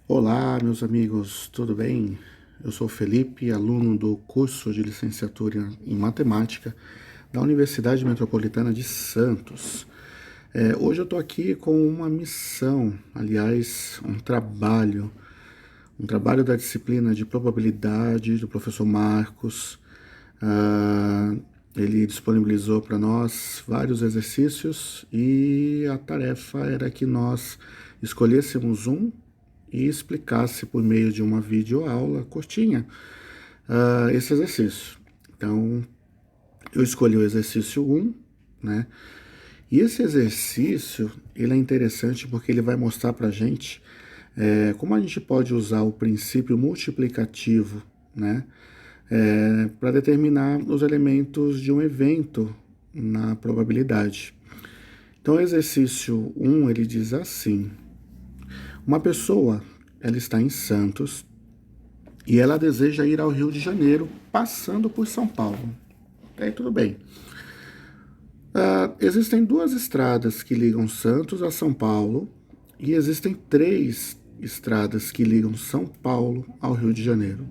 Olá, meus amigos, tudo bem? Eu sou Felipe, aluno do curso de licenciatura em matemática da Universidade Metropolitana de Santos. Hoje eu estou aqui com uma missão, aliás, um trabalho da disciplina de probabilidade do professor Marcos. Ele disponibilizou para nós vários exercícios e a tarefa era que nós escolhêssemos um e explicasse por meio de uma videoaula curtinha esse exercício. Então, eu escolhi o exercício 1, né? E esse exercício, ele é interessante porque ele vai mostrar para a gente como a gente pode usar o princípio multiplicativo, né? Para determinar os elementos de um evento na probabilidade. Então, o exercício 1, ele diz assim: uma pessoa, ela está em Santos e ela deseja ir ao Rio de Janeiro, passando por São Paulo. Aí tudo bem. Existem duas estradas que ligam Santos a São Paulo e existem três estradas que ligam São Paulo ao Rio de Janeiro.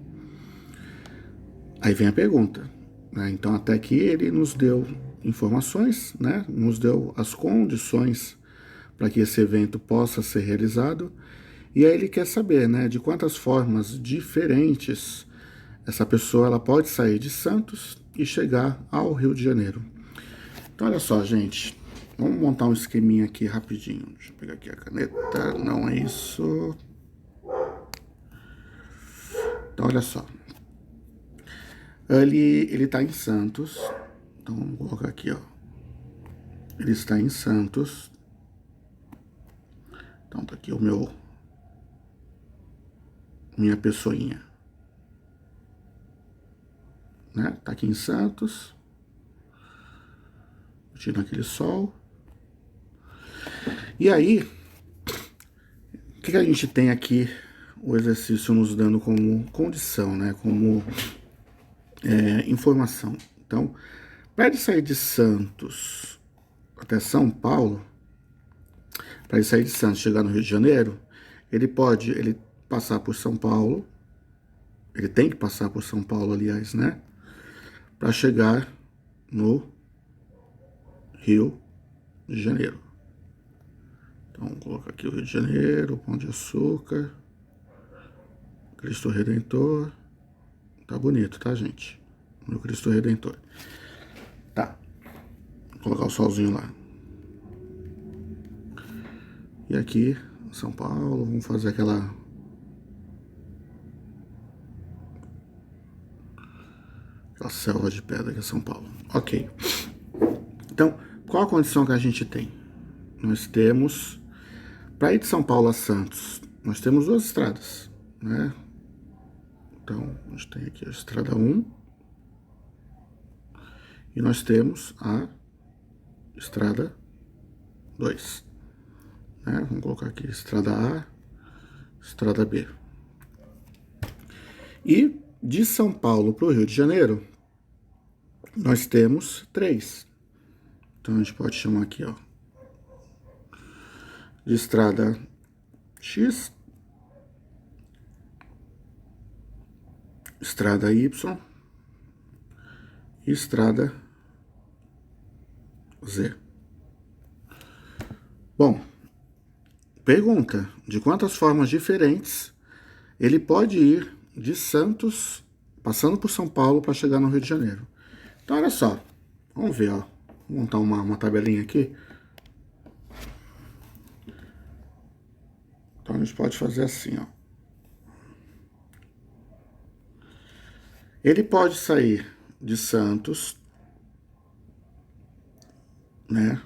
Aí vem a pergunta, né? Então, até aqui ele nos deu informações, né? Nos deu as condições para que esse evento possa ser realizado. E aí ele quer saber, né, de quantas formas diferentes essa pessoa ela pode sair de Santos e chegar ao Rio de Janeiro. Então, olha só, gente. Vamos montar um esqueminha aqui rapidinho. Deixa eu pegar aqui a caneta. Não é isso. Então, olha só. Ele está em Santos. Então, vamos colocar aqui, ó. Ele está em Santos. Então, tá aqui minha pessoinha. Né? Tá aqui em Santos. Curtindo aquele sol. E aí, o que a gente tem aqui, o exercício nos dando como condição, né? Como informação. Então, para ele sair de Santos até São Paulo, para ele sair de Santos e chegar no Rio de Janeiro, ele passar por São Paulo, ele tem que passar por São Paulo, aliás, né? Para chegar no Rio de Janeiro. Então, vou colocar aqui o Rio de Janeiro, Pão de Açúcar, Cristo Redentor. Tá bonito, tá, gente? Meu Cristo Redentor. Tá. Vou colocar o solzinho lá. E aqui, São Paulo, vamos fazer aquela selva de pedra que é São Paulo. Ok. Então, qual a condição que a gente tem? Nós temos, para ir de São Paulo a Santos, nós temos duas estradas, né? Então, a gente tem aqui a estrada 1 e nós temos a estrada 2. Né? Vamos colocar aqui estrada A, estrada B. E de São Paulo para o Rio de Janeiro, nós temos 3. Então a gente pode chamar aqui, ó, de estrada X, estrada Y e estrada Z. Bom, pergunta: de quantas formas diferentes ele pode ir de Santos, passando por São Paulo, para chegar no Rio de Janeiro? Então, olha só. Vamos ver, ó. Vou montar uma tabelinha aqui. Então, a gente pode fazer assim, ó. Ele pode sair de Santos, né?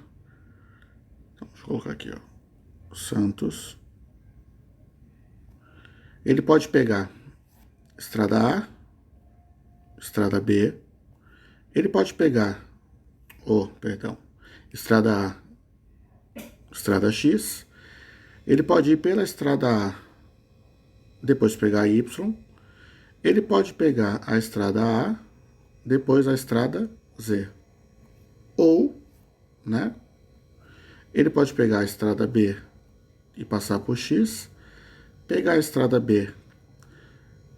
Então, deixa eu colocar aqui, ó. Santos. Ele pode pegar estrada A, estrada B. Ele pode pegar, estrada A, estrada X. Ele pode ir pela estrada A, depois pegar a Y. Ele pode pegar a estrada A, depois a estrada Z. Ou, né? Ele pode pegar a estrada B e passar por X, pegar a estrada B,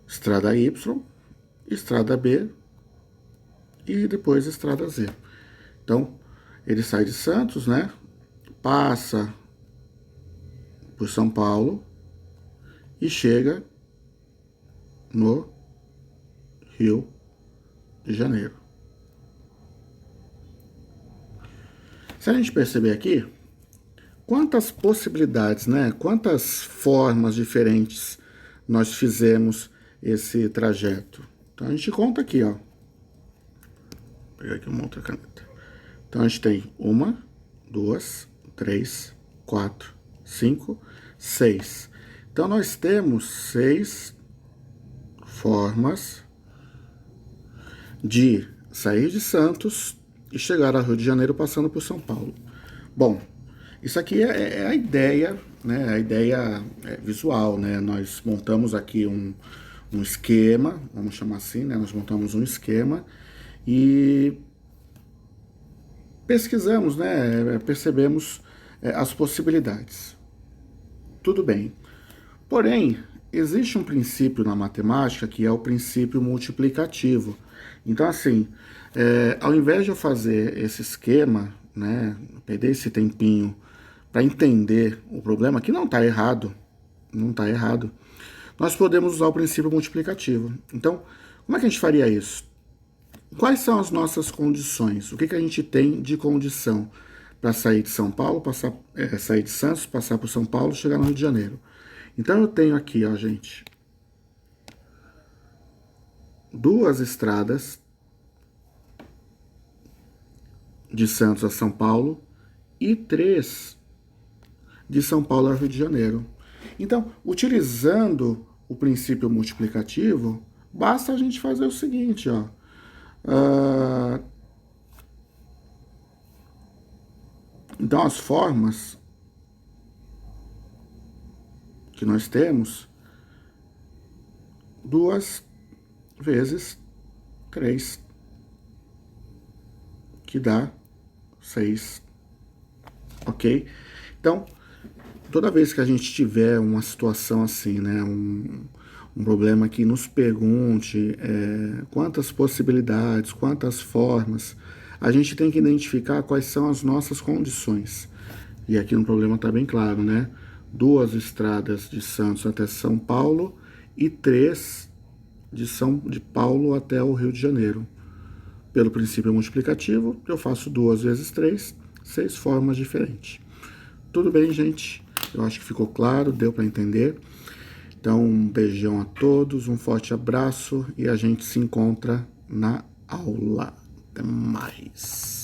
estrada Y, estrada B e depois estrada Z. Então, ele sai de Santos, né? Passa por São Paulo e chega no Rio de Janeiro. Se a gente perceber aqui, quantas possibilidades, né? Quantas formas diferentes nós fizemos esse trajeto. Então a gente conta aqui, ó. Vou pegar aqui uma outra caneta. Então a gente tem 1, 2, 3, 4, 5, 6. Então nós temos 6 formas de sair de Santos e chegar ao Rio de Janeiro passando por São Paulo. Bom, isso aqui é a ideia, né? A ideia visual, né? Nós montamos aqui um esquema, vamos chamar assim, né? Nós montamos um esquema e pesquisamos, né? Percebemos as possibilidades. Tudo bem. Porém, existe um princípio na matemática que é o princípio multiplicativo. Então, assim, ao invés de eu fazer esse esquema, né, perder esse tempinho para entender o problema, que não está errado, não está errado, nós podemos usar o princípio multiplicativo. Então, como é que a gente faria isso? Quais são as nossas condições? O que a gente tem de condição para sair de São Paulo, sair de Santos, passar por São Paulo, chegar no Rio de Janeiro? Então eu tenho aqui, ó, gente, 2 estradas de Santos a São Paulo e 3 de São Paulo ao Rio de Janeiro. Então, utilizando o princípio multiplicativo, basta a gente fazer o seguinte, ó. Então, as formas que nós temos, 2 vezes 3, que dá 6, ok? Então, toda vez que a gente tiver uma situação assim, né, um problema que nos pergunte quantas possibilidades, quantas formas, a gente tem que identificar quais são as nossas condições. E aqui no problema está bem claro, né? 2 estradas de Santos até São Paulo e 3 de Paulo até o Rio de Janeiro. Pelo princípio multiplicativo, eu faço 2 vezes 3, 6 formas diferentes. Tudo bem, gente? Eu acho que ficou claro, deu para entender. Então, um beijão a todos, um forte abraço e a gente se encontra na aula. Até mais!